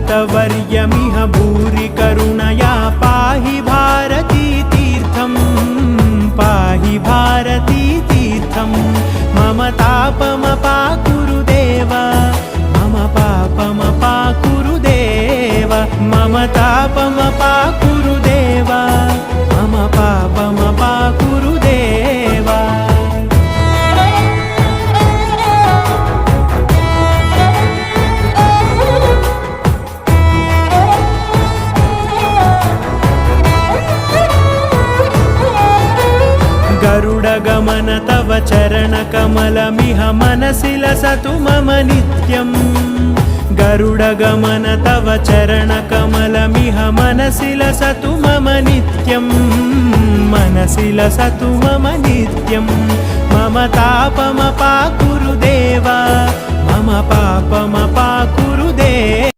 भरतवर्यमिह भूरि करुणया पाहि भारती तीर्थं पाहि भारती तीर्थं मम तापमपाकुरु देव मम पापमपाकुरु देव मम तापमपाकुरु देव मम पापमपाकुरु देव। गरुडगमन तव चरणकमलमिह मनसि लसतु मम नित्यं गरुडगमन तव चरणकमलमिह मनसि लसतु मम नित्यं मनसि लसतु मम नित्यं मम तापमपाकुरु देव मम पापमपाकुरु देव।